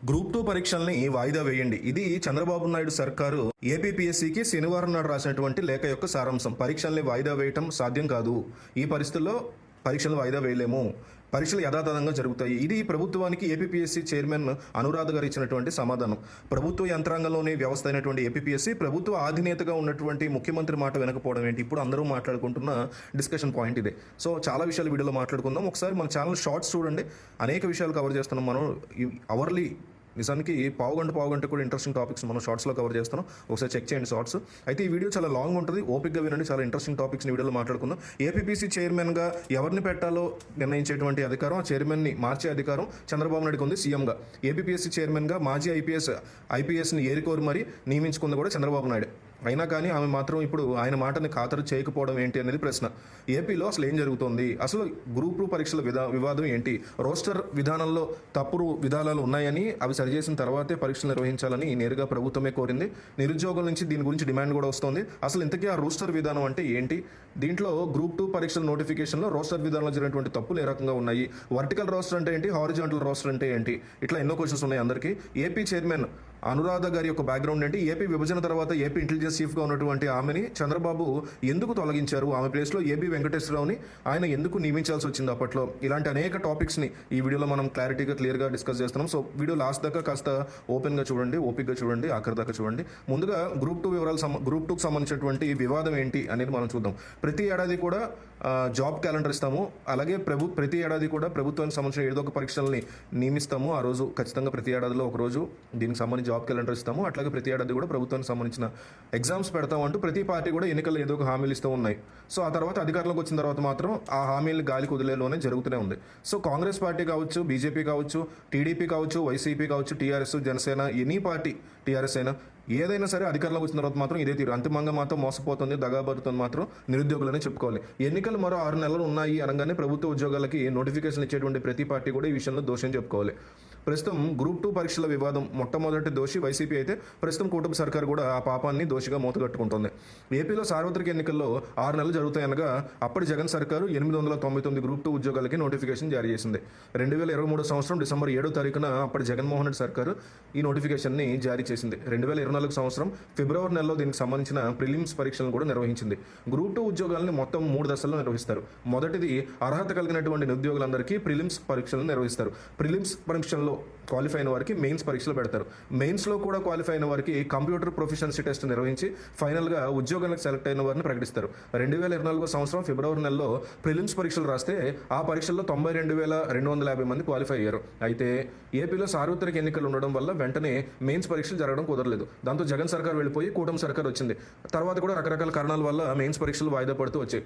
Group 2 పరీక్షల్ని వాయిదా వేయండి. ఇది చంద్రబాబు నాయుడు సర్కారు ఏపీపీఎస్సీకి శనివారం నాడు రాసినటువంటి లేఖ యొక్క సారాంశం. పరీక్షల్ని వాయిదా వేయటం సాధ్యం కాదు. ఈ పరిస్థితుల్లో పరీక్షలు వాయిదా వేయలేము. పరీక్షలు యథాతథంగా జరుగుతాయి. ఇది ప్రభుత్వానికి ఏపీపీఎస్సీ చైర్మన్ అనురాధ గారు ఇచ్చినటువంటి సమాధానం. ప్రభుత్వ యంత్రాంగంలోని వ్యవస్థ అయినటువంటి ఏపీపీఎస్సీ ప్రభుత్వ అధినేతగా ఉన్నటువంటి ముఖ్యమంత్రి మాట వినకపోవడం ఏంటి? ఇప్పుడు అందరూ మాట్లాడుకుంటున్న డిస్కషన్ పాయింట్ ఇదే. సో చాలా విషయాలు వీడియోలో మాట్లాడుకుందాం. ఒకసారి మన ఛానల్ షార్ట్స్ చూడండి. అనేక విషయాలు కవర్ చేస్తున్నాం మనం అవర్లీ. నిజానికి పావుగంట కూడా ఇంట్రెస్టింగ్ టాపిక్స్ మనం షార్ట్స్లో కవర్ చేస్తున్నాం. ఒకసారి చెక్ చేయండి షార్ట్స్. అయితే ఈ వీడియో చాలా లాంగ్ ఉంటుంది, ఓపిక్గా వినండి. చాలా ఇంట్రెస్టింగ్ టాపిక్స్ని వీడియోలో మాట్లాడుకుందాం. ఏపీపీసీ చైర్మన్గా ఎవరిని పెట్టాలో నిర్ణయించేటువంటి అధికారం, ఆ చైర్మన్ని మార్చే అధికారం చంద్రబాబు నాయుడుకి ఉంది సీఎంగా. ఏపీపీఎస్సీ చైర్మన్గా మాజీ ఐపీఎస్ని ఏరికోరి మరి నియమించుకుంది కూడా చంద్రబాబు నాయుడు. అయినా కానీ ఆమె మాత్రం ఇప్పుడు ఆయన మాటని ఖాతరు చేయకపోవడం ఏంటి అనేది ప్రశ్న. ఏపీలో అసలు ఏం జరుగుతోంది? అసలు గ్రూప్ 2 పరీక్షల వివాదం ఏంటి? రోస్టర్ విధానంలో తప్పుడు విధానాలు ఉన్నాయని అవి సరిచేసిన తర్వాతే పరీక్షలు నిర్వహించాలని నేరుగా ప్రభుత్వమే కోరింది. నిరుద్యోగుల నుంచి దీని గురించి డిమాండ్ కూడా వస్తోంది. అసలు ఇంతకీ ఆ రోస్టర్ విధానం అంటే ఏంటి? దీంట్లో గ్రూప్ 2 పరీక్షల నోటిఫికేషన్లో రోస్టర్ విధానంలో జరిగినటువంటి తప్పులు ఏ రకంగా ఉన్నాయి? వర్టికల్ రోస్టర్ అంటే ఏంటి? హారిజాంటల్ రోస్టర్ అంటే ఏంటి? ఇట్లా ఎన్నో క్వశ్చన్స్ ఉన్నాయి అందరికీ. ఏపీ చైర్మన్ అనురాధ గారి యొక్క బ్యాక్గ్రౌండ్ ఏంటి? ఏపీ విభజన తర్వాత ఏపీ ఇంటెలిజెన్స్ చీఫ్గా ఉన్నటువంటి ఆమెని చంద్రబాబు ఎందుకు తొలగించారు? ఆమె ప్లేస్లో ఏబీ వెంకటేశ్వరరావుని ఆయన ఎందుకు నియమించాల్సి వచ్చింది అప్పట్లో? ఇలాంటి అనేక టాపిక్స్ని ఈ వీడియోలో మనం క్లియర్గా డిస్కస్ చేస్తున్నాం. సో వీడియో లాస్ట్ దాకా కాస్త ఓపెన్గా చూడండి, ఓపిక్గా చూడండి, ఆఖరి దాకా చూడండి. ముందుగా గ్రూప్ 2 వివరాలు, గ్రూప్ 2కి సంబంధించినటువంటి వివాదం ఏంటి అనేది మనం చూద్దాం. ప్రతి ఏడాది కూడా జాబ్ క్యాలెండర్ ఇస్తాము. అలాగే ప్రతి ఏడాది కూడా ప్రభుత్వానికి సంబంధించిన ఏదో ఒక పరీక్షల్ని నియమిస్తాము. ఆ రోజు ఖచ్చితంగా ప్రతి ఏడాదిలో ఒక రోజు దీనికి సంబంధించి జాబ్ క్యాలెండర్ ఇస్తాము. అట్లాగే ప్రతి ఏడాది కూడా ప్రభుత్వానికి సంబంధించిన ఎగ్జామ్స్ పెడతాం అంటూ ప్రతి పార్టీ కూడా ఎన్నికల్లో ఏదో ఒక హామీలు ఇస్తూ ఉన్నాయి. సో ఆ తర్వాత అధికారంలోకి వచ్చిన తర్వాత మాత్రం ఆ హామీలు గాలికి వదిలేలోనే జరుగుతూనే ఉంది. సో కాంగ్రెస్ పార్టీ కావచ్చు, బీజేపీ కావచ్చు, టీడీపీ కావచ్చు, వైసీపీ కావచ్చు, TRS, Janasena, any party, TRS అయినా ఏదైనా సరే అధికారంలోకి వచ్చిన తర్వాత మాత్రం ఇదే తీరు. అంతిమంగా మాత్రం మోసపోతుంది, దగాబడుతుంది మాత్రం నిరుద్యోగులనే చెప్పుకోవాలి. ఎన్నికలు మరో 6 నెలలు ఉన్నాయి అనగానే ప్రభుత్వ ఉద్యోగాలకి నోటిఫికేషన్ ఇచ్చేటువంటి ప్రతి పార్టీ కూడా ఈ విషయంలో దోషం చెప్పుకోవాలి. ప్రస్తుతం గ్రూప్ 2 పరీక్షల వివాదం మొట్టమొదటి దోషి వైసీపీ అయితే ప్రస్తుతం కూటమి సర్కారు కూడా ఆ పాపాన్ని దోషిగా మూతగట్టుకుంటుంది. ఏపీలో సార్వత్రిక ఎన్నికల్లో 6 నెలలు జరుగుతాయనగా అప్పటి జగన్ సర్కారు 899 గ్రూప్ 2 ఉద్యోగాలకి నోటిఫికేషన్ జారీ చేసింది. 2023 సంవత్సరం డిసెంబర్ 7వ తారీఖున అప్పటి జగన్మోహన్ రెడ్డి సర్కారు ఈ నోటిఫికేషన్ని జారీ చేసింది. 2024 సంవత్సరం ఫిబ్రవరి నెలలో దీనికి సంబంధించిన ప్రిలిమ్స్ పరీక్షలను కూడా నిర్వహించింది. గ్రూప్ 2 ఉద్యోగాలను మొత్తం 3 దశల్లో నిర్వహిస్తారు. మొదటిది అర్హత కలిగినటువంటి నిరుద్యోగులందరికీ ప్రిలిమ్స్ పరీక్షలను నిర్వహిస్తారు. ప్రిలిమ్స్ పరీక్షల్లో క్వాలిఫై అయిన వారికి మెయిన్స్ పరీక్షలు పెడతారు. మెయిన్స్లో కూడా క్వాలిఫై అయిన వారికి కంప్యూటర్ ప్రొఫిషియన్సీ టెస్ట్ నిర్వహించి ఫైనల్గా ఉద్యోగాలకు సెలెక్ట్ అయిన వారిని ప్రకటిస్తారు. 2024 సంవత్సరం ఫిబ్రవరి నెలలో ప్రిలిమ్స్ పరీక్షలు రాస్తే ఆ పరీక్షల్లో 92,250 మంది క్వాలిఫై అయ్యారు. అయితే ఏపీలో సార్వత్రిక ఎన్నికలు ఉండడం వల్ల వెంటనే మెయిన్స్ పరీక్షలు జరగడం కుదరలేదు. దాంతో జగన్ సర్కార్ వెళ్ళిపోయి కూటమి సర్కార్ వచ్చింది. తర్వాత కూడా రకరకాల కారణాల వల్ల మెయిన్స్ పరీక్షలు వాయిదా పడుతూ వచ్చాయి.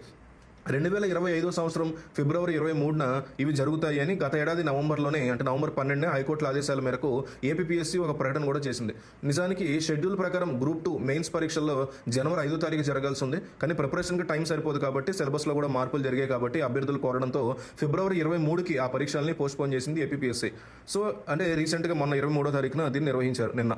2025 సంవత్సరం ఫిబ్రవరి 23న ఇవి జరుగుతాయి అని గత ఏడాది నవంబర్లోనే, అంటే నవంబర్ 12న హైకోర్టుల ఆదేశాల మేరకు ఏపీపీఎస్సీ ఒక ప్రకటన కూడా చేసింది. నిజానికి షెడ్యూల్ ప్రకారం గ్రూప్ 2 మెయిన్స్ పరీక్షల్లో జనవరి 5వ తారీఖు జరగాల్సి ఉంది. కానీ ప్రిపరేషన్కి టైం సరిపోదు కాబట్టి, సిలబస్లో కూడా మార్పులు జరిగాయి కాబట్టి అభ్యర్థులు కోరడంతో ఫిబ్రవరి 23కి ఆ పరీక్షల్ని పోస్ట్పోన్ చేసింది ఏపీపీఎస్సీ. సో అంటే రీసెంట్గా మొన్న 23వ తారీఖున దీన్ని నిర్వహించారు నిన్న.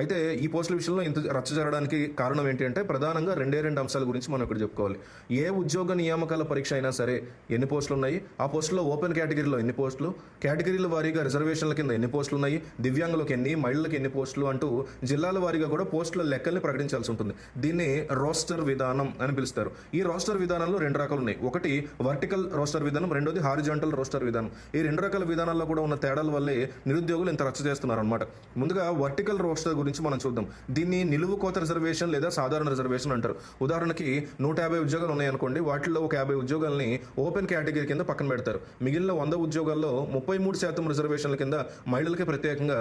అయితే ఈ పోస్టుల విషయంలో ఇంత రచ్చ జరగడానికి కారణం ఏంటి అంటే ప్రధానంగా రెండు అంశాల గురించి మనం ఇక్కడ చెప్పుకోవాలి. ఏ ఉద్యోగ నియామక పరీక్ష అయినా సరే ఎన్ని పోస్టులు ఉన్నాయి, ఆ పోస్టులో ఓపెన్ కేటగిరీలో ఎన్ని పోస్టులు, కేటగిరీల వారీగా రిజర్వేషన్ల కింద ఎన్ని పోస్టులు ఉన్నాయి, దివ్యాంగులకు ఎన్ని, మహిళలకు ఎన్ని పోస్టులు అంటూ జిల్లాల వారీగా కూడా పోస్టుల లెక్కల్ని ప్రకటించాల్సి ఉంటుంది. దీన్ని రోస్టర్ విధానం అని పిలుస్తారు. ఈ రోస్టర్ విధానంలో 2 రకాలు ఉన్నాయి. ఒకటి వర్టికల్ రోస్టర్ విధానం, రెండోది హారిజాంటల్ రోస్టర్ విధానం. ఈ 2 రకాల విధానాల్లో కూడా ఉన్న తేడాల వల్లే నిరుద్యోగులు ఇంత రచ్చ చేస్తున్నారు అనమాట. ముందుగా వర్టికల్ రోస్టర్ గురించి మనం చూద్దాం. దీన్ని నిలువు కోత రిజర్వేషన్ లేదా సాధారణ రిజర్వేషన్ అంటారు. ఉదాహరణకి 150 ఉద్యోగాలు ఉన్నాయనుకోండి, వాటిల్లో ఒక 50 ఉద్యోగాల్ని ఓపెన్ కేటగిరీ కింద పక్కన పెడతారు. మిగిలిన 100 ఉద్యోగాల్లో 33% రిజర్వేషన్ల కింద మహిళలకి ప్రత్యేకంగా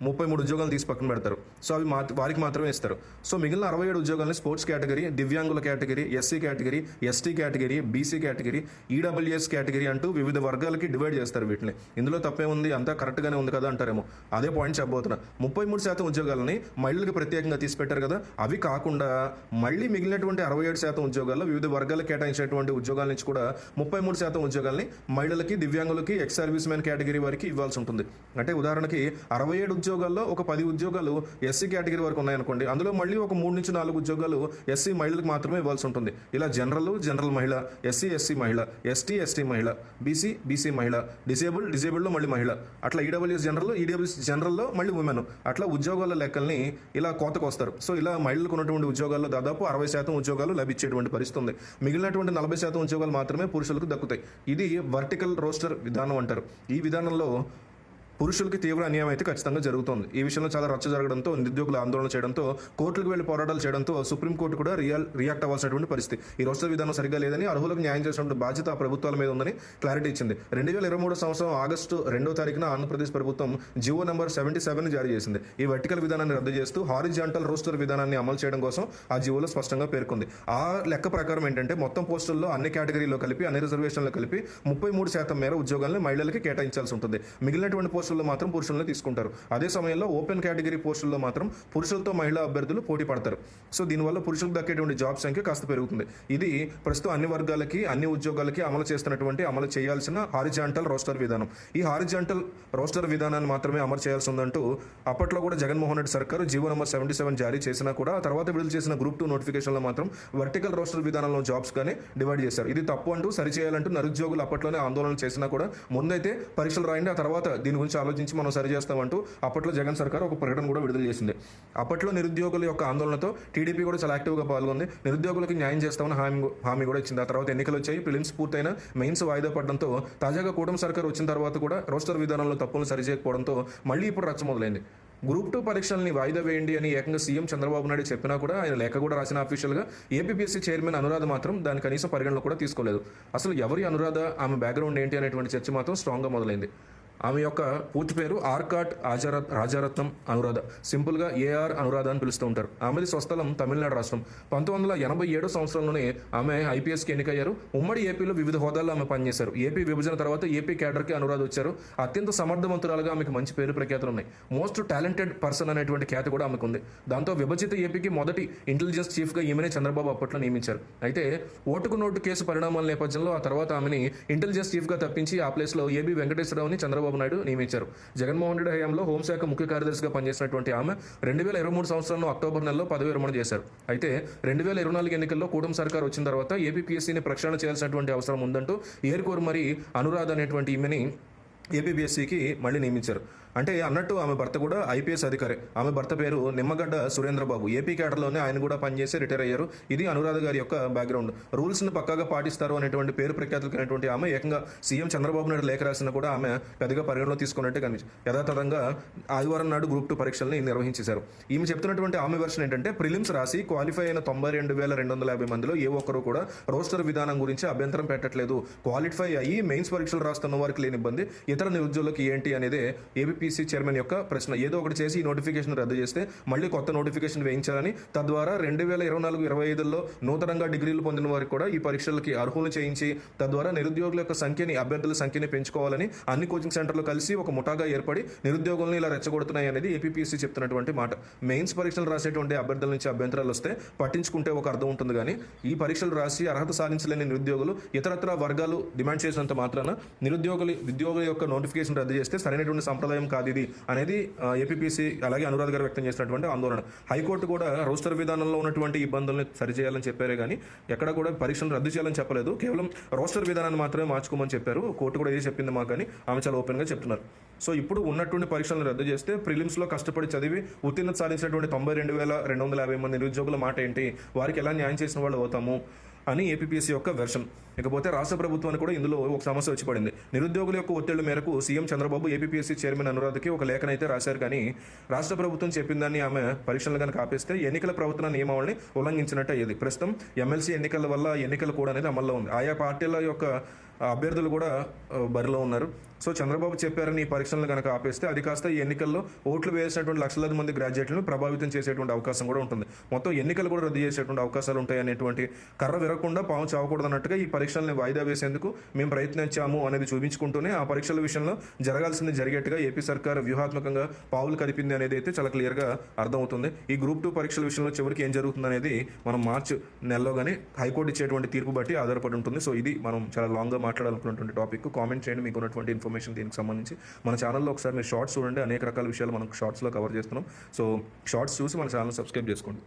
33 ఉద్యోగాలు తీసి పక్కన పెడతారు. సో అవి వారికి మాత్రమే ఇస్తారు. సో మిగిలిన 67 ఉద్యోగాలని స్పోర్ట్స్ కేటగిరీ, దివ్యాంగుల category, SC category, ST category, BC category, EWS category అంటూ వివిధ వర్గాలకి డివైడ్ చేస్తారు వీటిని. ఇందులో తప్పే ఉంది, అంతా కరెక్ట్గానే ఉంది కదా అంటారేమో. అదే పాయింట్ చెప్పబోతున్నా. 33% ఉద్యోగాలని మహిళలకు ప్రత్యేకంగా తీసి పెట్టారు కదా, అవి కాకుండా మళ్ళీ మిగిలినటువంటి 67% ఉద్యోగాల్లో వివిధ వర్గాలకు కేటాయించినటువంటి ఉద్యోగాల నుంచి కూడా 33% ఉద్యోగాల్ని మహిళలకి, దివ్యాంగులకి, ఎక్స్ సర్వీస్ మ్యాన్ కేటగిరీ వారికి ఇవ్వాల్సి ఉంటుంది. అంటే ఉదాహరణకి 67 ఉద్యోగాల్లో ఒక 10 ఉద్యోగాలు ఎస్సీ కేటగిరీ వరకు ఉన్నాయనుకోండి, అందులో మళ్ళీ ఒక 3 నుంచి 4 ఉద్యోగాలు ఎస్సీ మహిళలకు మాత్రమే ఇవ్వాల్సి ఉంటుంది. ఇలా జనరల్ మహిళ, ఎస్సీ మహిళ, ఎస్టీ మహిళ, బీసీ మహిళ, డిసేబుల్డ్లో మళ్ళీ మహిళ, అట్లా ఈడబ్ల్యూఎస్ జనరల్లో మళ్ళీ ఉమెన్, అట్లా ఉద్యోగాల లెక్కల్ని ఇలా కోతకు వస్తారు. సో ఇలా మహిళలకు ఉన్నటువంటి ఉద్యోగాల్లో దాదాపు 60% ఉద్యోగాలు లభించేటువంటి పరిస్థితి ఉంది. మిగిలినటువంటి 40% ఉద్యోగాలు మాత్రమే పురుషులకు దక్కుతాయి. ఇది వర్టికల్ రోస్టర్ విధానం అంటారు. ఈ విధానంలో పురుషులకి తీవ్ర అన్యాయం అయితే ఖచ్చితంగా జరుగుతోంది. ఈ విషయంలో చాలా రచ్చ జరగడంతో, నిరుద్యోగులు ఆందోళన చేయడంతో, కోర్టులకు వెళ్లి పోరాటాలు చేయడంతో సుప్రీంకోర్టు కూడా రియాక్ట్ అవ్వాల్సినటువంటి పరిస్థితి. ఈ రోస్టర్ విధానం సరిగ్గా లేదని, అర్హులకు న్యాయం చేసినటువంటి బాధ్యత ఆ ప్రభుత్వాల మీద ఉందని క్లారిటీ ఇచ్చింది. 2023 సంవత్సరం ఆగస్టు 2వ తారీఖున ఆంధ్రప్రదేశ్ ప్రభుత్వం జివో నెంబర్ 77 జారీ చేసింది. ఈ వర్టికల్ విధానాన్ని రద్దు చేస్తూ హారిజాంటల్ రోస్టర్ విధానాన్ని అమలు చేయడం కోసం ఆ జివోలో స్పష్టంగా పేర్కొంది. ఆ లెక్క ప్రకారం ఏంటంటే మొత్తం పోస్టుల్లో అన్ని కేటగిరీలో కలిపి, అన్ని రిజర్వేషన్లో కలిపి 33% మేర ఉద్యోగాలను మహిళలకి కేటాయించాల్సి ఉంటుంది. మిగిలినటువంటి పోస్టుల్లో మాత్రం పురుషులను తీసుకుంటారు. అదే సమయంలో ఓపెన్ కేటగిరీ పోస్టుల్లో మాత్రం పురుషులతో మహిళా అభ్యర్థులు పోటీ పడతారు. సో దీనివల్ల పురుషులకు దక్కేటువంటి జాబ్ సంఖ్య కాస్త పెరుగుతుంది. ఇది ప్రస్తుతం అన్ని వర్గాలకి, అన్ని ఉద్యోగాలకి అమలు చేయాల్సిన హారిజాంటల్ రోస్టర్ విధానం. ఈ హారిజాంటల్ రోస్టర్ విధానాన్ని మాత్రమే అమలు చేయాల్సి ఉందంటూ అప్పట్లో కూడా జగన్మోహన్ రెడ్డి సర్కారు జీవో నెంబర్ 77 జారీ చేసినా కూడా ఆ తర్వాత విడుదల చేసిన గ్రూప్ 2 నోటిఫికేషన్లో మాత్రం వర్టికల్ రోస్టర్ విధానంలో జాబ్స్ గానే డివైడ్ చేశారు. ఇది తప్పు అంటూ సరిచేయాలంటూ నిరుద్యోగులు అప్పట్లోనే ఆందోళన చేసినా కూడా ముందైతే పరీక్షలు రాయండి, ఆ తర్వాత దీని గురించి ఆలోచించి మనం సరి చేస్తామంటూ అప్పట్లో జగన్ సర్కార్ ఒక ప్రకటన కూడా విడుదల చేసింది. అప్పట్లో నిరుద్యోగుల యొక్క ఆందోళనతో టీడీపీ కూడా చాలా యాక్టివ్గా పాల్గొంది. నిరుద్యోగులకి న్యాయం చేస్తామని హామీ కూడా ఇచ్చింది. ఆ తర్వాత ఎన్నికలు వచ్చాయి, ప్రిలిమ్స్ పూర్తయిన, మెయిన్స్ వాయిదా పడడంతో తాజాగా కూటమి సర్కార్ వచ్చిన తర్వాత కూడా రోస్టర్ విధానంలో తప్పులు సరిచేయకపోవడంతో మళ్ళీ ఇప్పుడు రచ్చ మొదలైంది. గ్రూప్ 2 పరీక్షల్ని వాయిదా వేయండి అని ఏకంగా సీఎం చంద్రబాబు నాయుడు చెప్పినా కూడా, ఆయన లేఖ కూడా రాసిన అఫీషియల్గా, ఏపీపీఎస్సీ చైర్మన్ అనురాధ మాత్రం దాని కనీసం పరిగణలో కూడా తీసుకోలేదు. అసలు ఎవరి అనురాధ, ఆమె బ్యాక్గ్రౌండ్ ఏంటి అనేటువంటి చర్చ మాత్రం స్ట్రాంగ్గా మొదలైంది. ఆమె యొక్క పూర్తి పేరు ఆర్కాట్ రాజారత్నం అనురాధ, సింపుల్గా ఏఆర్ అనురాధ అని పిలుస్తూ ఉంటారు. ఆమెది స్వస్థలం తమిళనాడు రాష్ట్రం. 1987 సంవత్సరంలోనే ఆమె ఐపీఎస్కి ఎన్నికయ్యారు. ఉమ్మడి ఏపీలో వివిధ హోదాల్లో ఆమె పనిచేశారు. ఏపీ విభజన తర్వాత ఏపీ క్యాడర్కి అనురాధ వచ్చారు. అత్యంత సమర్థవంతురాలుగా ఆమెకు మంచి పేరు ప్రఖ్యాతులు ఉన్నాయి. మోస్ట్ టాలెంటెడ్ పర్సన్ అనేటువంటి ఖ్యాతి కూడా ఆమెకు ఉంది. దాంతో విభజిత ఏపీకి మొదటి ఇంటెలిజెన్స్ చీఫ్గా ఈమెనే చంద్రబాబు అప్పట్లో నియమించారు. అయితే ఓటుకు నోటు కేసు పరిణామాల నేపథ్యంలో ఆ తర్వాత ఆమెని ఇంటెలిజెన్స్ చీఫ్గా తప్పించి ఆ ప్లేస్లో ఏబీ వెంకటేశ్వరరావుని చంద్రబాబు నాయుడు నియమించారు. జగన్మోహన్ రెడ్డి హయాంలో హోంశాఖ ముఖ్య కార్యదర్శిగా పనిచేసినటువంటి ఆమె 2023 సంవత్సరంలో అక్టోబర్ నెలలో పదవి విరమణ చేశారు. అయితే 2024 ఎన్నికల్లో కూటమి సర్కార్ వచ్చిన తర్వాత ఏపీపీఎస్సీని ప్రక్షాళన చేయాల్సినటువంటి అవసరం ఉందంటూ ఏరుకోరు మరి అనురాధ అనేటువంటి ఈమెని ఏపీపీఎస్సీకి మళ్ళీ నియమించారు. అంటే అన్నట్టు ఆమె భర్త కూడా ఐపీఎస్ అధికారి. ఆమె భర్త పేరు నిమ్మగడ్డ సురేంద్రబాబు. ఏపీ క్యాడర్లోనే ఆయన కూడా పనిచేసి రిటైర్ అయ్యారు. ఇది అనురాధ గారి యొక్క బ్యాక్గ్రౌండ్. రూల్స్ని పక్కాగా పాటిస్తారు అనేటువంటి పేరు ప్రఖ్యాతులు కలిగినటువంటి ఆమె ఏకంగా సీఎం చంద్రబాబు నాయుడు లేఖ రాసినా కూడా ఆమె పెద్దగా పరిగణలో తీసుకున్నట్టే కనిపించింది. యథాతథంగా ఆదివారం నాడు గ్రూప్ 2 పరీక్షల్ని నిర్వహించేశారు. ఈమె చెప్తున్నటువంటి ఆమె వెర్షన్ ఏంటంటే, ప్రిలిమ్స్ రాసి క్వాలిఫై అయిన 92,250 మందిలో ఏ ఒక్కరు కూడా రోస్టర్ విధానం గురించి అభ్యంతరం పెట్టట్లేదు. క్వాలిఫై అయ్యి మెయిన్స్ పరీక్షలు రాస్తున్న వారికి లేని ఇబ్బంది ఇతర నిరుద్యోగులకి ఏంటి అనేది ఏపీపీఎస్సీ చైర్మన్ యొక్క ప్రశ్న. ఏదో ఒకటి చేసి ఈ నోటిఫికేషన్ రద్దు చేస్తే మళ్ళీ కొత్త నోటిఫికేషన్ వేయించాలని, తద్వారా 2024-25లో నూతనంగా డిగ్రీలు పొందిన వారికి కూడా ఈ పరీక్షలకి అర్హులు చేయించి, తద్వారా నిరుద్యోగుల యొక్క అభ్యర్థుల సంఖ్యని పెంచుకోవాలని అన్ని కోచింగ్ సెంటర్లు కలిసి ఒక ముఠాగా ఏర్పడి నిరుద్యోగులను ఇలా రెచ్చగొడుతున్నాయి అనేది ఏపీపీఎస్సీ చెప్తున్నటువంటి మాట. మెయిన్స్ పరీక్షలు రాసేటువంటి అభ్యర్థుల నుంచి అభ్యంతరాలు వస్తే పట్టించుకుంటే ఒక అర్థం ఉంటుంది, కానీ ఈ పరీక్షలు రాసి అర్హత సాధించలేని నిరుద్యోగులు ఇతరత్ర వర్గాలు డిమాండ్ చేసినంత మాత్రాన ఉద్యోగుల యొక్క నోటిఫికేషన్ రద్దు చేస్తే సరైనటువంటి సంప్రదాయం కాదు ఇది అనేది ఏపీపీసీ అలాగే అనురాధ గారు వ్యక్తం చేసినటువంటి ఆందోళన. హైకోర్టు కూడా రోస్టర్ విధానంలో ఉన్నటువంటి ఇబ్బందుల్ని సరిచేయాలని చెప్పారే కానీ ఎక్కడ కూడా పరీక్షలు రద్దు చేయాలని చెప్పలేదు. కేవలం రోస్టర్ విధానాన్ని మాత్రమే మార్చుకోమని చెప్పారు. కోర్టు కూడా ఏది చెప్పింది మాకు, కానీ ఆమె చాలా ఓపెన్గా చెప్తున్నారు. సో ఇప్పుడు ఉన్నటువంటి పరీక్షలను రద్దు చేస్తే ప్రిలిమ్స్లో కష్టపడి చదివి ఉత్తీర్ణత సాధించినటువంటి 92,250 మంది నిరుద్యోగుల మాట ఏంటి, వారికి ఎలా న్యాయం చేసిన వాళ్ళు అవుతాము అని ఏపీపీఎస్సీ యొక్క వెర్షన్. ఇకపోతే రాష్ట్ర ప్రభుత్వానికి కూడా ఇందులో ఒక సమస్య వచ్చి పడింది. నిరుద్యోగుల యొక్క ఒత్తిళ్ల మేరకు సీఎం చంద్రబాబు ఏపీపీఎస్సీ చైర్మన్ అనురాధకి ఒక లేఖనైతే రాశారు, కానీ రాష్ట్ర ప్రభుత్వం చెప్పిందని ఆమె పరీక్షలు కనుక ఆపేస్తే ఎన్నికల ప్రవర్తన నియమావళిని ఉల్లంఘించినట్టు అయ్యేది. ప్రస్తుతం ఎమ్మెల్సీ ఎన్నికల వల్ల ఎన్నికలు కూడా అనేది అమల్లో ఉంది. ఆయా పార్టీల యొక్క అభ్యర్థులు కూడా బరిలో ఉన్నారు. సో చంద్రబాబు చెప్పారని ఈ పరీక్షలను కనుక ఆపేస్తే అది కాస్త ఈ ఎన్నికల్లో ఓట్లు వేసినటువంటి లక్షలాది మంది గ్రాడ్యుయేట్లను ప్రభావితం చేసేటువంటి అవకాశం కూడా ఉంటుంది. మొత్తం ఎన్నికలు కూడా రద్దు చేసేటువంటి అవకాశాలు ఉంటాయి అనేటువంటి కర్ర విరగకుండా పాము చావకూడదు అన్నట్టుగా ఈ పరీక్ష పరీక్షల్ని వాయిదా వేసేందుకు మేము ప్రయత్నించాము అనేది చూపించుకుంటూనే ఆ పరీక్షల విషయంలో జరగాల్సింది జరిగేట్టుగా ఏపీ సర్కార్ వ్యూహాత్మకంగా పావులు కదిపింది అనేది అయితే చాలా క్లియర్గా అర్థమవుతుంది. ఈ గ్రూప్ 2 పరీక్షల విషయంలో చివరికి ఏం జరుగుతుంది అనేది మనం మార్చ్ నెలలో కానీ హైకోర్టు ఇచ్చేటువంటి తీర్పు బట్టి ఆధారపడి ఉంటుంది. సో ఇది మనం చాలా లాంగ్గా మాట్లాడాలనుకున్నటువంటి టాపిక్. కామెంట్ చేయండి మీకు ఉన్నటువంటి ఇన్ఫర్మేషన్ దీనికి సంబంధించి. మన ఛానల్లో ఒకసారి మీరు షార్ట్స్ చూడండి, అనేక రకాల విషయాలు మనం షార్ట్స్లో కవర్ చేస్తున్నాం. సో షార్ట్స్ చూసి మన ఛానల్ సబ్స్క్రైబ్ చేసుకోండి.